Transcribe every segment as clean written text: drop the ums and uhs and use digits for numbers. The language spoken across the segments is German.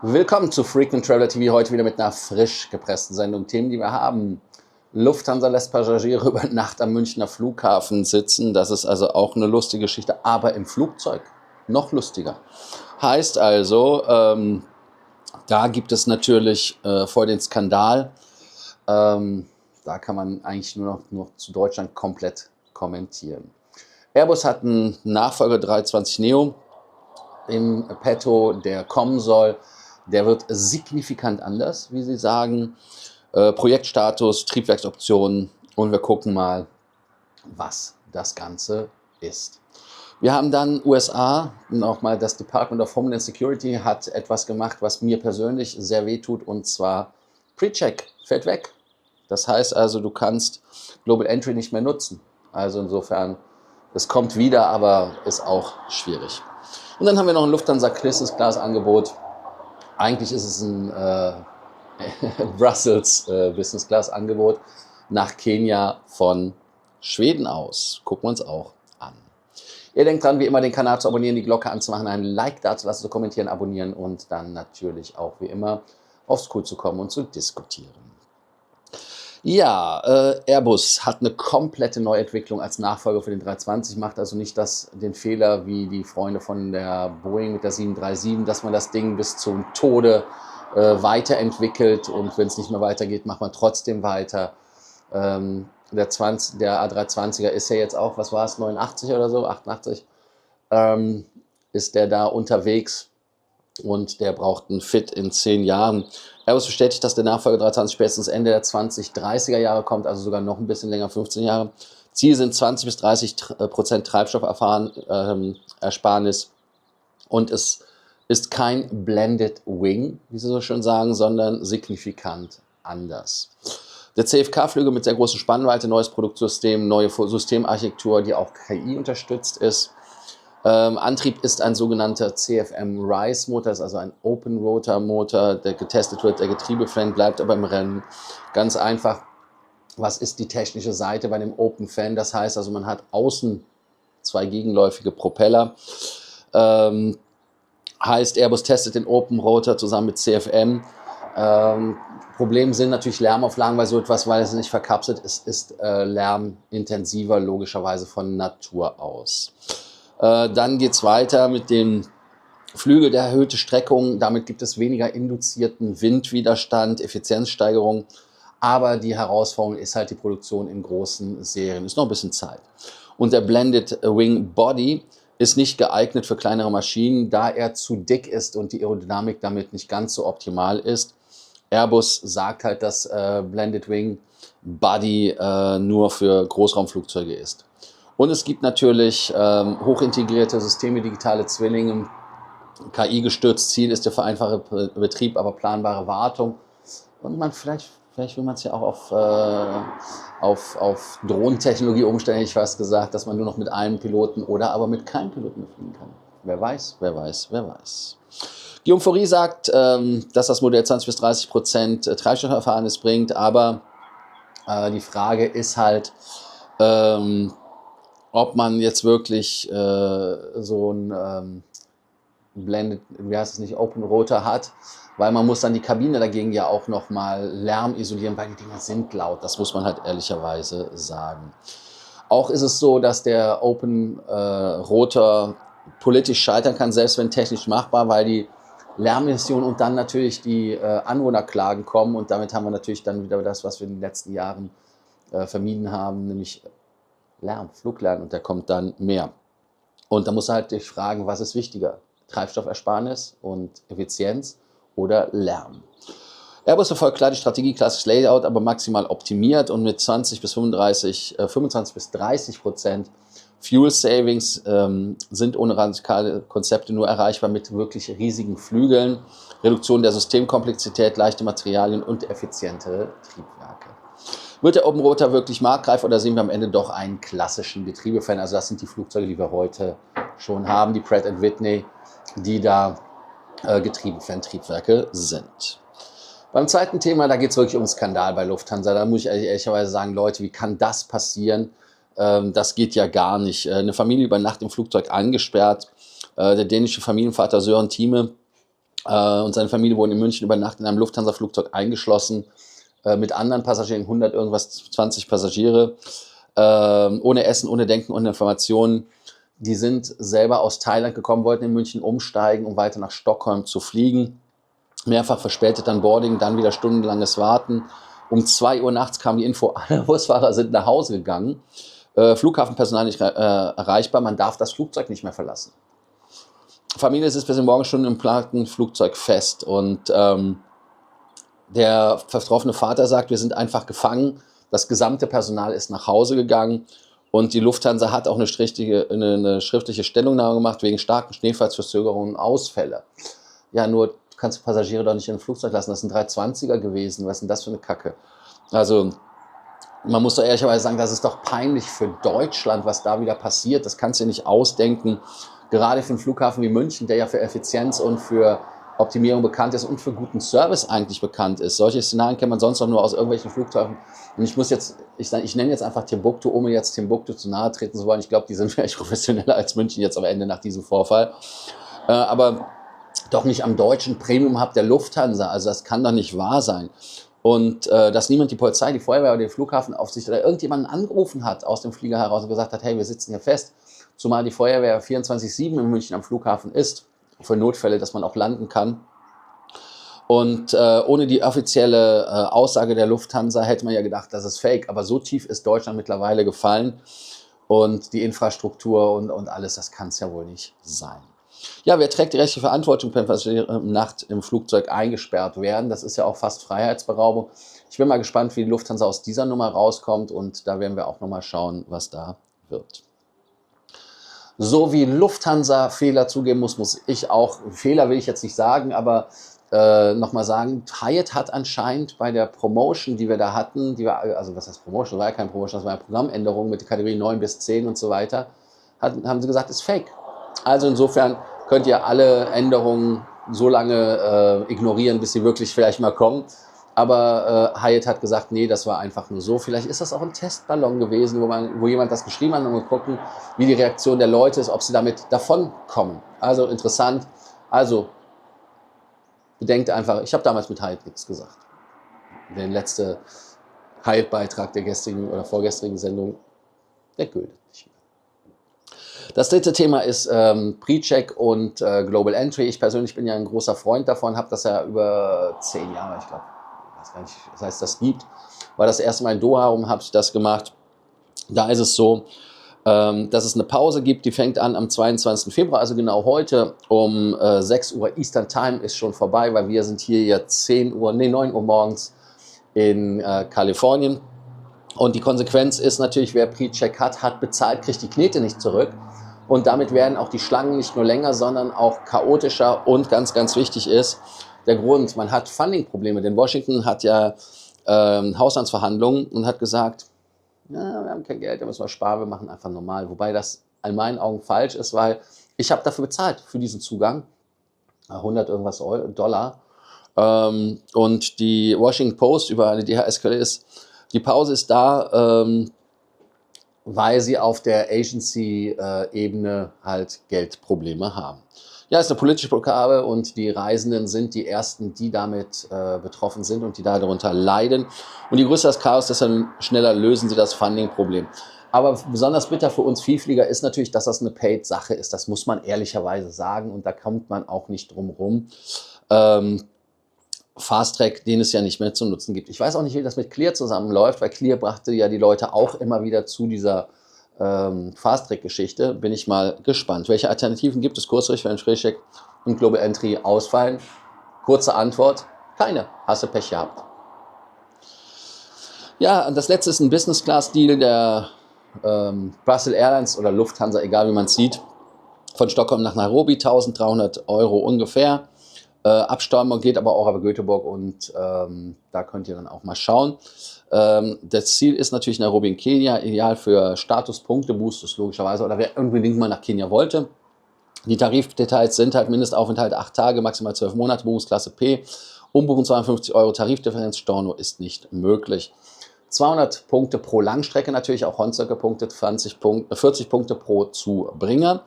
Willkommen zu Frequent Traveler TV, heute wieder mit einer frisch gepressten Sendung. Themen, die wir haben. Lufthansa lässt Passagiere über Nacht am Münchner Flughafen sitzen. Das ist also auch eine lustige Geschichte, aber im Flugzeug noch lustiger. Heißt also, da gibt es natürlich vor den Skandal. Da kann man eigentlich nur noch zu Deutschland komplett kommentieren. Airbus hat einen Nachfolger 320 Neo im Petto, der kommen soll. Der wird signifikant anders, wie Sie sagen. Projektstatus, Triebwerksoptionen und wir gucken mal, was das Ganze ist. Wir haben dann USA, nochmal das Department of Homeland Security hat etwas gemacht, was mir persönlich sehr weh tut, und zwar PreCheck fällt weg. Das heißt also, du kannst Global Entry nicht mehr nutzen. Also insofern, es kommt wieder, aber ist auch schwierig. Und dann haben wir noch ein Lufthansa Business Class Angebot. Eigentlich ist es ein Brussels Business Class Angebot nach Kenia von Schweden aus. Gucken wir uns auch an. Ihr denkt dran, wie immer den Kanal zu abonnieren, die Glocke anzumachen, ein Like dazulassen, zu kommentieren, abonnieren und dann natürlich auch wie immer aufs Cool zu kommen und zu diskutieren. Ja, Airbus hat eine komplette Neuentwicklung als Nachfolger für den 320, macht also nicht den Fehler wie die Freunde von der Boeing mit der 737, dass man das Ding bis zum Tode weiterentwickelt und wenn es nicht mehr weitergeht, macht man trotzdem weiter. Der A320er ist ja jetzt auch, was war es, 89 oder so, 88, ist der da unterwegs. Und der braucht einen Fit in 10 Jahren. Airbus bestätigt, dass der Nachfolger 320 spätestens Ende der 2030er Jahre kommt, also sogar noch ein bisschen länger, 15 Jahre. Ziel sind 20-30% Treibstoffersparnis und es ist kein Blended Wing, wie sie so schön sagen, sondern signifikant anders. Der CFK-Flügel mit sehr großer Spannweite, neues Produktsystem, neue Systemarchitektur, die auch KI unterstützt ist. Antrieb ist ein sogenannter CFM-RISE-Motor, das ist also ein Open-Rotor-Motor, der getestet wird. Der Getriebefan bleibt aber im Rennen. Ganz einfach, was ist die technische Seite bei dem Open-Fan? Das heißt also, man hat außen 2 gegenläufige Propeller. Heißt, Airbus testet den Open-Rotor zusammen mit CFM. Problem sind natürlich Lärmauflagen bei so etwas, weil es nicht verkapselt ist, ist lärmintensiver logischerweise von Natur aus. Dann geht es weiter mit dem Flügel, der erhöhte Streckung. Damit gibt es weniger induzierten Windwiderstand, Effizienzsteigerung. Aber die Herausforderung ist halt die Produktion in großen Serien. Ist noch ein bisschen Zeit. Und der Blended Wing Body ist nicht geeignet für kleinere Maschinen, da er zu dick ist und die Aerodynamik damit nicht ganz so optimal ist. Airbus sagt halt, dass Blended Wing Body nur für Großraumflugzeuge ist. Und es gibt natürlich hochintegrierte Systeme, digitale Zwillinge, KI-gestützt. Ziel ist der vereinfachte Betrieb, aber planbare Wartung. Und man vielleicht will man es ja auch auf Drohnentechnologie umstellen, hätte ich fast gesagt, dass man nur noch mit einem Piloten oder aber mit keinem Piloten fliegen kann. Wer weiß, wer weiß, wer weiß. Guillaume Faury sagt, dass das Modell 20-30% Treibstofferfahrnis bringt, aber die Frage ist halt, ob man jetzt wirklich so ein Blended, wie heißt es nicht, Open Rotor hat, weil man muss dann die Kabine dagegen ja auch nochmal Lärm isolieren, weil die Dinger sind laut, das muss man halt ehrlicherweise sagen. Auch ist es so, dass der Open Rotor politisch scheitern kann, selbst wenn technisch machbar, weil die Lärmemissionen und dann natürlich die Anwohnerklagen kommen und damit haben wir natürlich dann wieder das, was wir in den letzten Jahren vermieden haben, nämlich Lärm, Fluglärm, und der kommt dann mehr. Und da muss man halt dich fragen, was ist wichtiger? Treibstoffersparnis und Effizienz oder Lärm? Airbus verfolgt klar die Strategie, klassisches Layout, aber maximal optimiert und mit 25-30% Fuel Savings sind ohne radikale Konzepte nur erreichbar mit wirklich riesigen Flügeln, Reduktion der Systemkomplexität, leichte Materialien und effiziente Triebwerke. Wird der Open Rotor wirklich marktreif oder sehen wir am Ende doch einen klassischen Getriebefan? Also das sind die Flugzeuge, die wir heute schon haben, die Pratt & Whitney, die da Getriebefan-Triebwerke sind. Beim zweiten Thema, da geht es wirklich um Skandal bei Lufthansa. Da muss ich ehrlicherweise sagen, Leute, wie kann das passieren? Das geht ja gar nicht. Eine Familie über Nacht im Flugzeug eingesperrt. Der dänische Familienvater Søren Thieme Und seine Familie wurde in München über Nacht in einem Lufthansa-Flugzeug eingeschlossen, mit anderen Passagieren, 100 irgendwas, 20 Passagiere, ohne Essen, ohne Denken, ohne Informationen. Die sind selber aus Thailand gekommen, wollten in München umsteigen, um weiter nach Stockholm zu fliegen. Mehrfach verspätet dann Boarding, dann wieder stundenlanges Warten. Um 2 Uhr nachts kam die Info, alle Busfahrer sind nach Hause gegangen. Flughafenpersonal nicht erreichbar, man darf das Flugzeug nicht mehr verlassen. Familie sitzt bis in Morgenstunden im geplanten Flugzeug fest und der betroffene Vater sagt, wir sind einfach gefangen. Das gesamte Personal ist nach Hause gegangen und die Lufthansa hat auch eine schriftliche Stellungnahme gemacht wegen starken Schneefallsverzögerungen und Ausfälle. Ja, nur du kannst Passagiere doch nicht in ein Flugzeug lassen. Das sind 320er gewesen. Was ist denn das für eine Kacke? Also man muss doch ehrlicherweise sagen, das ist doch peinlich für Deutschland, was da wieder passiert. Das kannst du dir nicht ausdenken. Gerade für einen Flughafen wie München, der ja für Effizienz und für Optimierung bekannt ist und für guten Service eigentlich bekannt ist. Solche Szenarien kennt man sonst noch nur aus irgendwelchen Flughäfen. Und ich nenne jetzt einfach Timbuktu, ohne jetzt Timbuktu zu nahe treten zu wollen. Ich glaube, die sind vielleicht professioneller als München jetzt am Ende nach diesem Vorfall. Aber doch nicht am deutschen Premium-Hub der Lufthansa. Also das kann doch nicht wahr sein. Und dass niemand die Polizei, die Feuerwehr oder die Flughafenaufsicht oder irgendjemanden angerufen hat aus dem Flieger heraus und gesagt hat, hey, wir sitzen hier fest. Zumal die Feuerwehr 24/7 in München am Flughafen ist, für Notfälle, dass man auch landen kann. Und ohne die offizielle Aussage der Lufthansa hätte man ja gedacht, das ist fake. Aber so tief ist Deutschland mittlerweile gefallen. Und die Infrastruktur und alles, das kann es ja wohl nicht sein. Ja, wer trägt die rechtliche Verantwortung, wenn Passagiere Nacht im Flugzeug eingesperrt werden? Das ist ja auch fast Freiheitsberaubung. Ich bin mal gespannt, wie die Lufthansa aus dieser Nummer rauskommt. Und da werden wir auch nochmal schauen, was da wird. So wie Lufthansa Fehler zugeben muss ich auch, Fehler will ich jetzt nicht sagen, aber nochmal sagen, Hyatt hat anscheinend bei der Promotion, die wir da hatten, also was heißt Promotion, war ja kein Promotion, das war eine Programmänderung mit der Kategorie 9 bis 10 und so weiter, haben sie gesagt, ist fake. Also insofern könnt ihr alle Änderungen so lange ignorieren, bis sie wirklich vielleicht mal kommen. Aber Hyatt hat gesagt, nee, das war einfach nur so. Vielleicht ist das auch ein Testballon gewesen, wo jemand das geschrieben hat und wir gucken, wie die Reaktion der Leute ist, ob sie damit davonkommen. Also interessant. Also bedenkt einfach, ich habe damals mit Hyatt nichts gesagt. Der letzte Hyatt-Beitrag der gestrigen oder vorgestrigen Sendung, der gilt nicht mehr. Das dritte Thema ist PreCheck und Global Entry. Ich persönlich bin ja ein großer Freund davon, habe das ja über 10 Jahre, ich glaube, weiß gar nicht, das heißt, das gibt. War das erste Mal in Doha, habe ich das gemacht. Da ist es so, dass es eine Pause gibt, die fängt an am 22. Februar, also genau heute um 6 Uhr Eastern Time ist schon vorbei, weil wir sind hier jetzt 9 Uhr morgens in Kalifornien. Und die Konsequenz ist natürlich, wer PreCheck hat bezahlt, kriegt die Knete nicht zurück. Und damit werden auch die Schlangen nicht nur länger, sondern auch chaotischer. Und ganz, ganz wichtig ist der Grund, man hat Funding-Probleme. Denn Washington hat ja Haushaltsverhandlungen und hat gesagt, ja, wir haben kein Geld, da müssen wir sparen, wir machen einfach normal. Wobei das in meinen Augen falsch ist, weil ich habe dafür bezahlt, für diesen Zugang. 100 irgendwas $. Und die Washington Post über eine DHS-Quelle ist, die Pause ist da, weil sie auf der Agency-Ebene halt Geldprobleme haben. Ja, es ist eine politische Blockade und die Reisenden sind die Ersten, die damit betroffen sind und die darunter leiden. Und je größer das Chaos, desto schneller lösen sie das Funding-Problem. Aber besonders bitter für uns Vielflieger ist natürlich, dass das eine Paid-Sache ist. Das muss man ehrlicherweise sagen und da kommt man auch nicht drum rum. Fast-Track, den es ja nicht mehr zu nutzen gibt. Ich weiß auch nicht, wie das mit Clear zusammenläuft, weil Clear brachte ja die Leute auch immer wieder zu dieser Fast-Track-Geschichte. Bin ich mal gespannt. Welche Alternativen gibt es kurzfristig, wenn PreCheck und Global Entry ausfallen? Kurze Antwort, keine. Hast du Pech gehabt. Ja, und das letzte ist ein Business-Class-Deal der Brussels Airlines oder Lufthansa, egal wie man es sieht, von Stockholm nach Nairobi, 1.300 € ungefähr. Absteuerung geht aber auch über Göteborg und da könnt ihr dann auch mal schauen. Das Ziel ist natürlich Nairobi in Kenia, ideal für Statuspunkte, Boostes logischerweise oder wer unbedingt mal nach Kenia wollte. Die Tarifdetails sind halt Mindestaufenthalt 8 Tage, maximal 12 Monate, Buchungsklasse P, Umbuchen 52 €, Tarifdifferenz, Storno ist nicht möglich. 200 Punkte pro Langstrecke natürlich, auch Hornzirkel-Punkte, 40 Punkte pro Zubringer.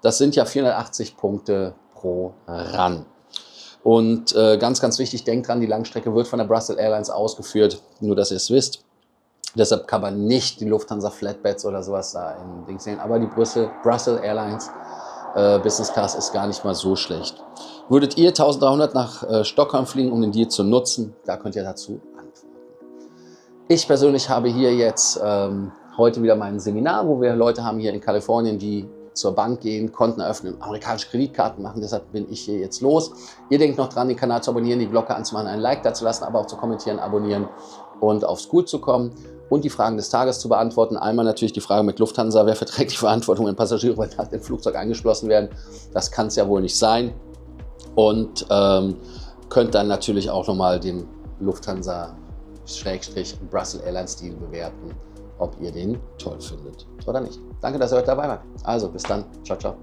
Das sind ja 480 Punkte pro Run. Und ganz, ganz wichtig, denkt dran, die Langstrecke wird von der Brussels Airlines ausgeführt, nur dass ihr es wisst. Deshalb kann man nicht die Lufthansa Flatbeds oder sowas da in Dings sehen. Aber die Brussels Airlines Business Class ist gar nicht mal so schlecht. Würdet ihr 1300 nach Stockholm fliegen, um den Deal zu nutzen? Da könnt ihr dazu antworten. Ich persönlich habe hier jetzt heute wieder mein Seminar, wo wir Leute haben hier in Kalifornien, die zur Bank gehen, Konten eröffnen, amerikanische Kreditkarten machen. Deshalb bin ich hier jetzt los. Ihr denkt noch dran, den Kanal zu abonnieren, die Glocke anzumachen, ein Like dazu lassen, aber auch zu kommentieren, abonnieren und auf School zu kommen und die Fragen des Tages zu beantworten. Einmal natürlich die Frage mit Lufthansa, wer verträgt die Verantwortung, wenn Passagiere über Nacht im Flugzeug eingeschlossen werden? Das kann es ja wohl nicht sein. Und könnt dann natürlich auch nochmal den Lufthansa-Brussels Airlines Deal bewerten, ob ihr den toll findet oder nicht. Danke, dass ihr heute dabei wart. Also bis dann. Ciao, ciao.